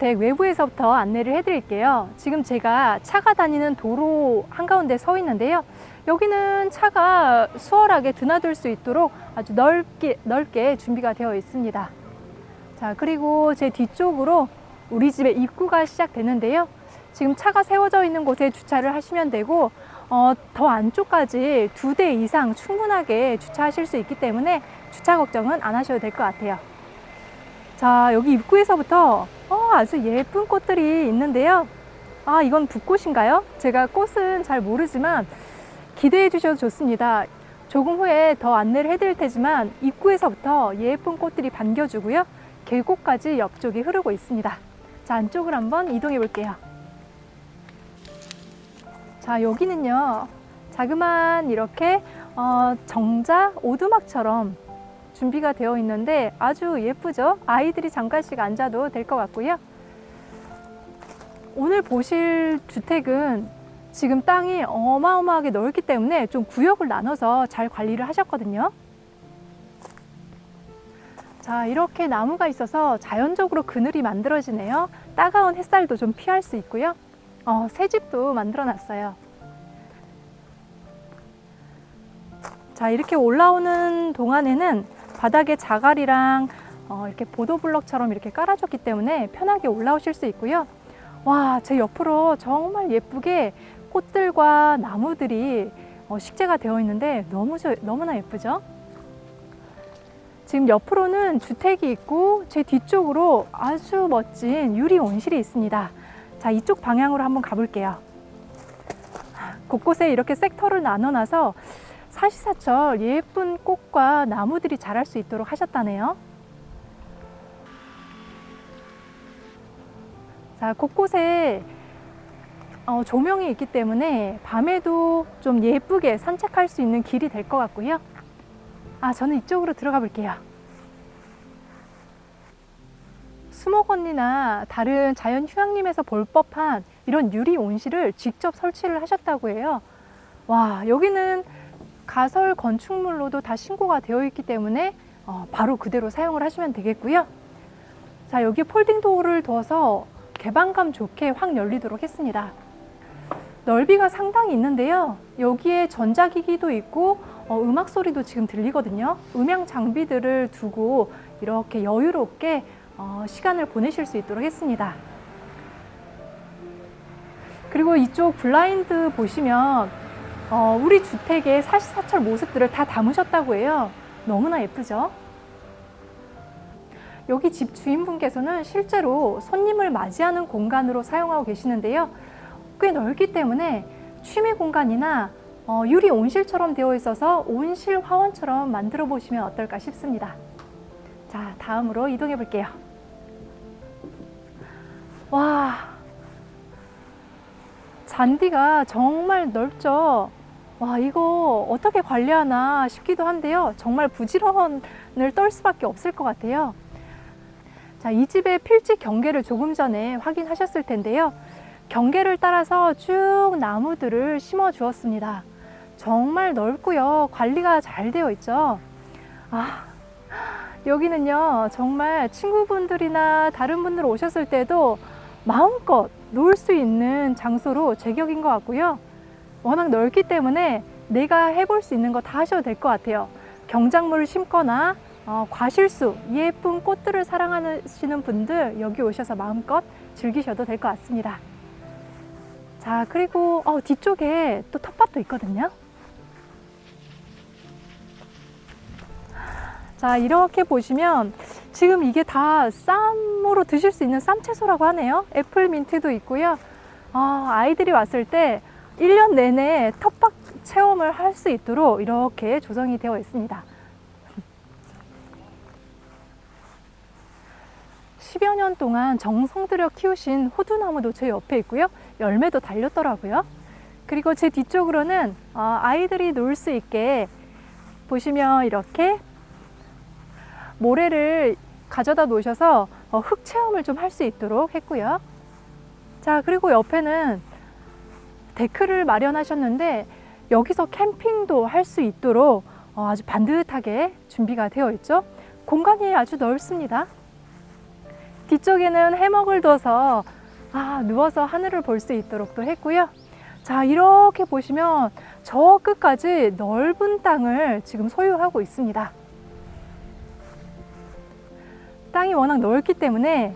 주택 외부에서부터 안내를 해드릴게요. 지금 제가 차가 다니는 도로 한가운데 서 있는데요. 여기는 차가 수월하게 드나들 수 있도록 아주 넓게 준비가 되어 있습니다. 자, 그리고 제 뒤쪽으로 우리 집의 입구가 시작되는데요. 지금 차가 세워져 있는 곳에 주차를 하시면 되고 더 안쪽까지 2대 이상 충분하게 주차하실 수 있기 때문에 주차 걱정은 안 하셔도 될 것 같아요. 자, 여기 입구에서부터 아주 예쁜 꽃들이 있는데요. 이건 붓꽃인가요? 제가 꽃은 잘 모르지만 기대해 주셔도 좋습니다. 조금 후에 더 안내를 해드릴 테지만 입구에서부터 예쁜 꽃들이 반겨주고요. 계곡까지 옆쪽이 흐르고 있습니다. 자, 안쪽으로 한번 이동해 볼게요. 자, 여기는요, 자그마한 이렇게 정자 오두막처럼 준비가 되어 있는데 아주 예쁘죠? 아이들이 잠깐씩 앉아도 될 것 같고요. 오늘 보실 주택은 지금 땅이 어마어마하게 넓기 때문에 좀 구역을 나눠서 잘 관리를 하셨거든요. 자, 이렇게 나무가 있어서 자연적으로 그늘이 만들어지네요. 따가운 햇살도 좀 피할 수 있고요. 새집도 만들어 놨어요. 자, 이렇게 올라오는 동안에는 바닥에 자갈이랑 이렇게 보도블럭처럼 이렇게 깔아줬기 때문에 편하게 올라오실 수 있고요. 와, 제 옆으로 정말 예쁘게 꽃들과 나무들이 식재가 되어 있는데 너무나 예쁘죠? 지금 옆으로는 주택이 있고 제 뒤쪽으로 아주 멋진 유리 온실이 있습니다. 자, 이쪽 방향으로 한번 가볼게요. 곳곳에 이렇게 섹터를 나눠놔서 사시사철 예쁜 꽃과 나무들이 자랄 수 있도록 하셨다네요. 자, 곳곳에 조명이 있기 때문에 밤에도 좀 예쁘게 산책할 수 있는 길이 될 것 같고요. 저는 이쪽으로 들어가 볼게요. 수목원이나 다른 자연휴양림에서 볼 법한 이런 유리 온실을 직접 설치를 하셨다고 해요. 와, 여기는 가설 건축물로도 다 신고가 되어 있기 때문에 바로 그대로 사용을 하시면 되겠고요. 자, 여기 폴딩 도어를 둬서 개방감 좋게 확 열리도록 했습니다. 넓이가 상당히 있는데요. 여기에 전자기기도 있고 음악 소리도 지금 들리거든요. 음향 장비들을 두고 이렇게 여유롭게 시간을 보내실 수 있도록 했습니다. 그리고 이쪽 블라인드 보시면 우리 주택의 사시사철 모습들을 다 담으셨다고 해요. 너무나 예쁘죠? 여기 집 주인분께서는 실제로 손님을 맞이하는 공간으로 사용하고 계시는데요. 꽤 넓기 때문에 취미 공간이나 유리 온실처럼 되어 있어서 온실 화원처럼 만들어 보시면 어떨까 싶습니다. 자, 다음으로 이동해 볼게요. 와, 잔디가 정말 넓죠? 와, 이거 어떻게 관리하나 싶기도 한데요. 정말 부지런을 떨 수밖에 없을 것 같아요. 자, 이 집의 필지 경계를 조금 전에 확인하셨을 텐데요. 경계를 따라서 쭉 나무들을 심어 주었습니다. 정말 넓고요. 관리가 잘 되어 있죠. 여기는요, 정말 친구분들이나 다른 분들 오셨을 때도 마음껏 놀 수 있는 장소로 제격인 것 같고요. 워낙 넓기 때문에 내가 해볼 수 있는 거 다 하셔도 될 것 같아요. 경작물을 심거나 과실수, 예쁜 꽃들을 사랑하시는 분들 여기 오셔서 마음껏 즐기셔도 될 것 같습니다. 자, 그리고 뒤쪽에 또 텃밭도 있거든요. 자, 이렇게 보시면 지금 이게 다 쌈으로 드실 수 있는 쌈채소라고 하네요. 애플민트도 있고요. 아이들이 왔을 때 1년 내내 텃밭 체험을 할 수 있도록 이렇게 조성이 되어 있습니다. 10여 년 동안 정성 들여 키우신 호두나무도 제 옆에 있고요. 열매도 달렸더라고요. 그리고 제 뒤쪽으로는 아이들이 놀 수 있게 보시면 이렇게 모래를 가져다 놓으셔서 흙 체험을 좀 할 수 있도록 했고요. 자, 그리고 옆에는 데크를 마련하셨는데 여기서 캠핑도 할 수 있도록 아주 반듯하게 준비가 되어 있죠. 공간이 아주 넓습니다. 뒤쪽에는 해먹을 둬서 누워서 하늘을 볼 수 있도록 또 했고요. 자, 이렇게 보시면 저 끝까지 넓은 땅을 지금 소유하고 있습니다. 땅이 워낙 넓기 때문에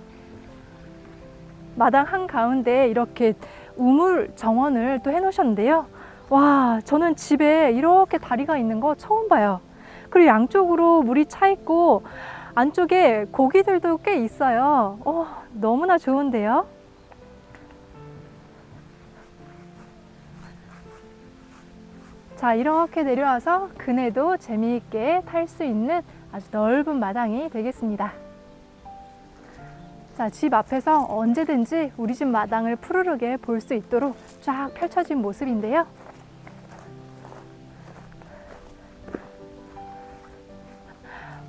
마당 한가운데 이렇게 우물 정원을 또 해놓으셨는데요. 와, 저는 집에 이렇게 다리가 있는 거 처음 봐요. 그리고 양쪽으로 물이 차 있고 안쪽에 고기들도 꽤 있어요. 너무나 좋은데요. 자, 이렇게 내려와서 그네도 재미있게 탈 수 있는 아주 넓은 마당이 되겠습니다. 자, 집 앞에서 언제든지 우리 집 마당을 푸르르게 볼 수 있도록 쫙 펼쳐진 모습인데요.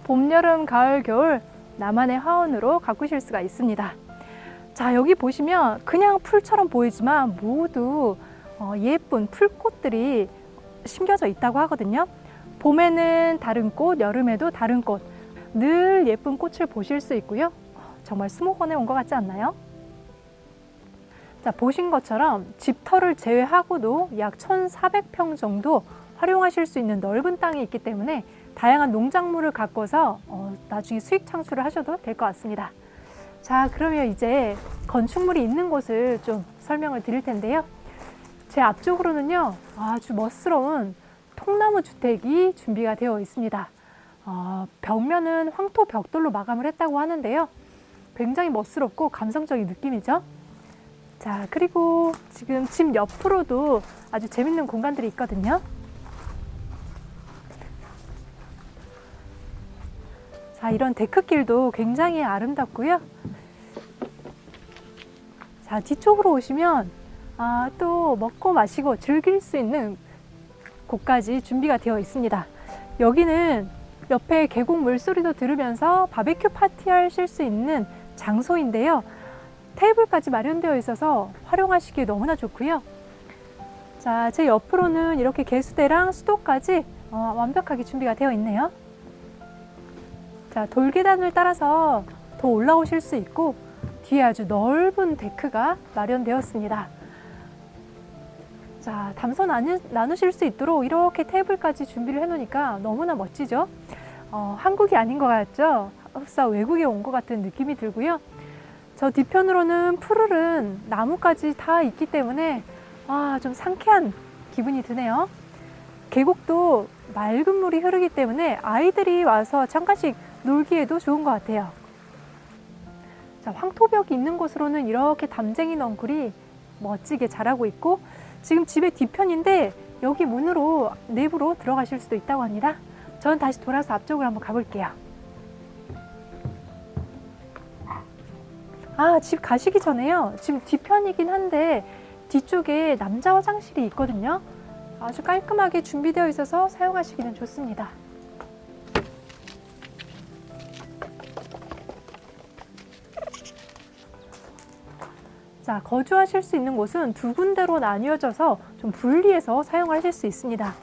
봄, 여름, 가을, 겨울 나만의 화원으로 가꾸실 수가 있습니다. 자, 여기 보시면 그냥 풀처럼 보이지만 모두 예쁜 풀꽃들이 심겨져 있다고 하거든요. 봄에는 다른 꽃, 여름에도 다른 꽃, 늘 예쁜 꽃을 보실 수 있고요. 정말 수목원에 온 것 같지 않나요? 자, 보신 것처럼 집터를 제외하고도 약 1,400평 정도 활용하실 수 있는 넓은 땅이 있기 때문에 다양한 농작물을 가꿔서 나중에 수익 창출을 하셔도 될 것 같습니다. 자, 그러면 이제 건축물이 있는 곳을 좀 설명을 드릴 텐데요. 제 앞쪽으로는요, 아주 멋스러운 통나무 주택이 준비가 되어 있습니다. 벽면은 황토 벽돌로 마감을 했다고 하는데요. 굉장히 멋스럽고 감성적인 느낌이죠. 자, 그리고 지금 집 옆으로도 아주 재밌는 공간들이 있거든요. 자, 이런 데크길도 굉장히 아름답고요. 자, 뒤쪽으로 오시면 또 먹고 마시고 즐길 수 있는 곳까지 준비가 되어 있습니다. 여기는 옆에 계곡 물소리도 들으면서 바베큐 파티 하실 수 있는 장소인데요. 테이블까지 마련되어 있어서 활용하시기 너무나 좋고요. 자, 제 옆으로는 이렇게 개수대랑 수도까지 완벽하게 준비가 되어 있네요. 자, 돌계단을 따라서 더 올라오실 수 있고 뒤에 아주 넓은 데크가 마련되었습니다. 자, 담소 나누실 수 있도록 이렇게 테이블까지 준비를 해놓으니까 너무나 멋지죠? 한국이 아닌 것 같죠? 흡사 외국에 온 것 같은 느낌이 들고요. 저 뒤편으로는 푸르른 나무까지 다 있기 때문에 좀 상쾌한 기분이 드네요. 계곡도 맑은 물이 흐르기 때문에 아이들이 와서 잠깐씩 놀기에도 좋은 것 같아요. 자, 황토벽이 있는 곳으로는 이렇게 담쟁이 넝쿨이 멋지게 자라고 있고 지금 집의 뒤편인데 여기 문으로 내부로 들어가실 수도 있다고 합니다. 저는 다시 돌아서 앞쪽으로 한번 가볼게요. 집 가시기 전에요. 지금 뒤편이긴 한데 뒤쪽에 남자 화장실이 있거든요. 아주 깔끔하게 준비되어 있어서 사용하시기는 좋습니다. 자, 거주하실 수 있는 곳은 두 군데로 나뉘어져서 좀 분리해서 사용하실 수 있습니다.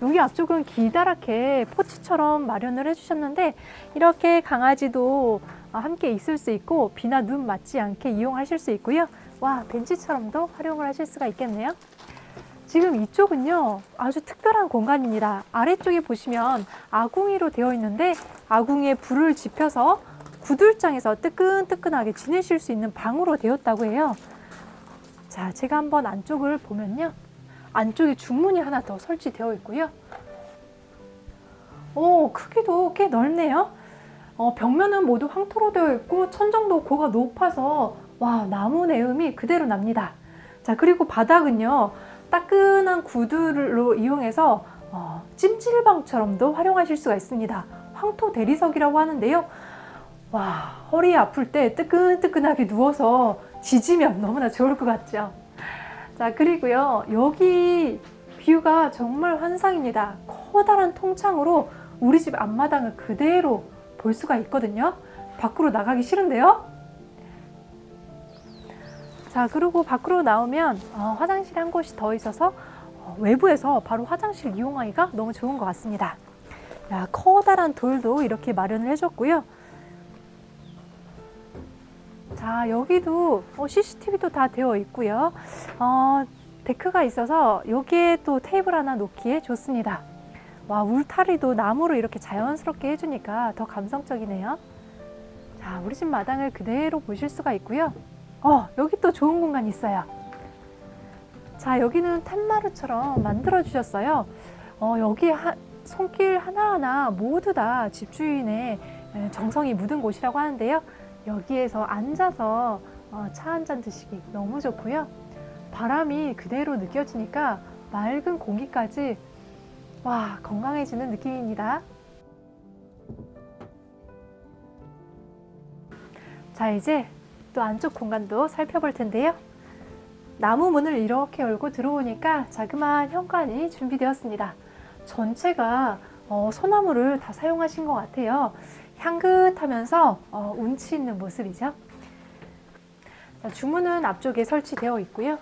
여기 앞쪽은 기다랗게 포치처럼 마련을 해주셨는데 이렇게 강아지도 함께 있을 수 있고 비나 눈 맞지 않게 이용하실 수 있고요. 와, 벤치처럼도 활용을 하실 수가 있겠네요. 지금 이쪽은요, 아주 특별한 공간입니다. 아래쪽에 보시면 아궁이로 되어 있는데 아궁이에 불을 지펴서 구들장에서 뜨끈뜨끈하게 지내실 수 있는 방으로 되었다고 해요. 자, 제가 한번 안쪽을 보면요. 안쪽에 중문이 하나 더 설치되어 있고요. 크기도 꽤 넓네요. 벽면은 모두 황토로 되어 있고 천정도 고가 높아서 와, 나무 내음이 그대로 납니다. 자, 그리고 바닥은요. 따끈한 구두로 이용해서 찜질방처럼도 활용하실 수가 있습니다. 황토 대리석이라고 하는데요. 와, 허리 아플 때 뜨끈뜨끈하게 누워서 지지면 너무나 좋을 것 같죠. 자, 그리고요, 여기 뷰가 정말 환상입니다. 커다란 통창으로 우리 집 앞마당을 그대로 볼 수가 있거든요. 밖으로 나가기 싫은데요. 자, 그리고 밖으로 나오면 화장실 한 곳이 더 있어서 외부에서 바로 화장실 이용하기가 너무 좋은 것 같습니다. 야, 커다란 돌도 이렇게 마련을 해줬고요. 자, 여기도 CCTV도 다 되어 있고요. 데크가 있어서 여기에 또 테이블 하나 놓기에 좋습니다. 와, 울타리도 나무로 이렇게 자연스럽게 해주니까 더 감성적이네요. 자, 우리 집 마당을 그대로 보실 수가 있고요. 여기 또 좋은 공간이 있어요. 자, 여기는 텐마루처럼 만들어 주셨어요. 여기 손길 하나하나 모두 다 집주인의 정성이 묻은 곳이라고 하는데요. 여기에서 앉아서 차 한 잔 드시기 너무 좋고요. 바람이 그대로 느껴지니까 맑은 공기까지 와, 건강해지는 느낌입니다. 자, 이제 또 안쪽 공간도 살펴볼 텐데요. 나무 문을 이렇게 열고 들어오니까 자그마한 현관이 준비되었습니다. 전체가 소나무를 다 사용하신 것 같아요. 향긋하면서 운치 있는 모습이죠. 자, 주문은 앞쪽에 설치되어 있고요.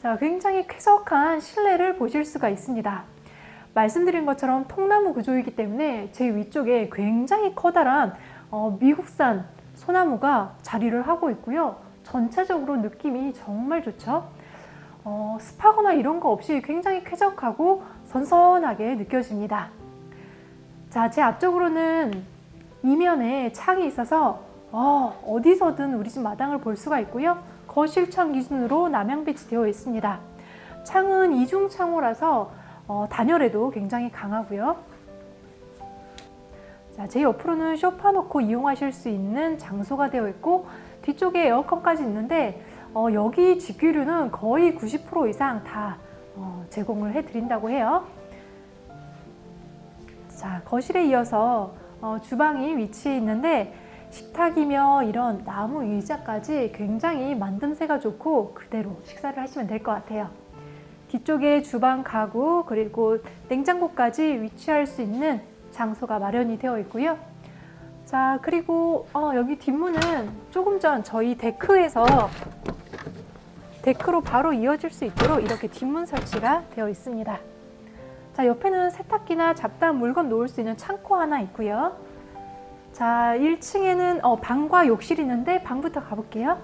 자, 굉장히 쾌적한 실내를 보실 수가 있습니다. 말씀드린 것처럼 통나무 구조이기 때문에 제 위쪽에 굉장히 커다란 미국산 소나무가 자리를 하고 있고요. 전체적으로 느낌이 정말 좋죠. 습하거나 이런 거 없이 굉장히 쾌적하고 선선하게 느껴집니다. 자, 제 앞쪽으로는 이면에 창이 있어서 어디서든 우리 집 마당을 볼 수가 있고요. 거실 창 기준으로 남향 배치되어 있습니다. 창은 이중 창호라서 단열에도 굉장히 강하고요. 자, 제 옆으로는 소파 놓고 이용하실 수 있는 장소가 되어 있고 뒤쪽에 에어컨까지 있는데 여기 직규류는 거의 90% 이상 다 제공을 해드린다고 해요. 자, 거실에 이어서 주방이 위치해 있는데 식탁이며 이런 나무 의자까지 굉장히 만듦새가 좋고 그대로 식사를 하시면 될 것 같아요. 뒤쪽에 주방 가구 그리고 냉장고까지 위치할 수 있는 장소가 마련이 되어 있고요. 자, 그리고 여기 뒷문은 조금 전 저희 데크로 바로 이어질 수 있도록 이렇게 뒷문 설치가 되어 있습니다. 자, 옆에는 세탁기나 잡다한 물건 놓을 수 있는 창고 하나 있고요. 자, 1층에는 방과 욕실이 있는데 방부터 가볼게요.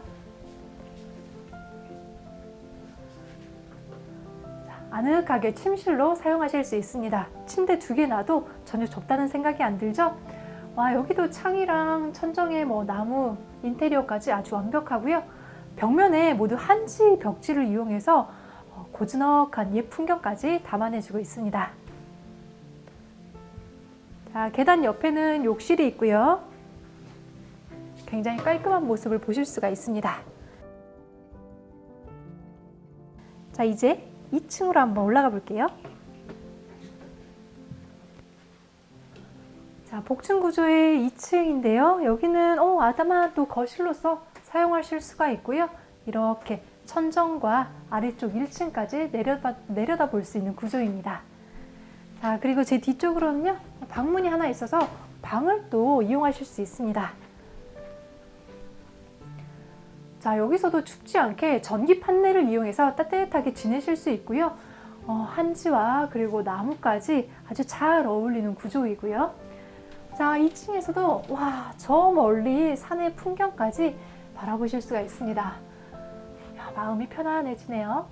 자, 아늑하게 침실로 사용하실 수 있습니다. 침대 2개 놔도 전혀 좁다는 생각이 안 들죠? 와, 여기도 창이랑 천정에 나무 인테리어까지 아주 완벽하고요. 벽면에 모두 한지 벽지를 이용해서 고즈넉한 옛 풍경까지 담아내주고 있습니다. 자, 계단 옆에는 욕실이 있고요. 굉장히 깔끔한 모습을 보실 수가 있습니다. 자, 이제 2층으로 한번 올라가 볼게요. 자, 복층 구조의 2층인데요. 여기는 아담한 또 거실로서 사용하실 수가 있고요. 이렇게 천정과 아래쪽 1층까지 내려다 볼 수 있는 구조입니다. 자, 그리고 제 뒤쪽으로는요, 방문이 하나 있어서 방을 또 이용하실 수 있습니다. 자, 여기서도 춥지 않게 전기 판넬을 이용해서 따뜻하게 지내실 수 있고요. 한지와 그리고 나무까지 아주 잘 어울리는 구조이고요. 자, 2층에서도 와, 저 멀리 산의 풍경까지 바라보실 수가 있습니다. 야, 마음이 편안해지네요.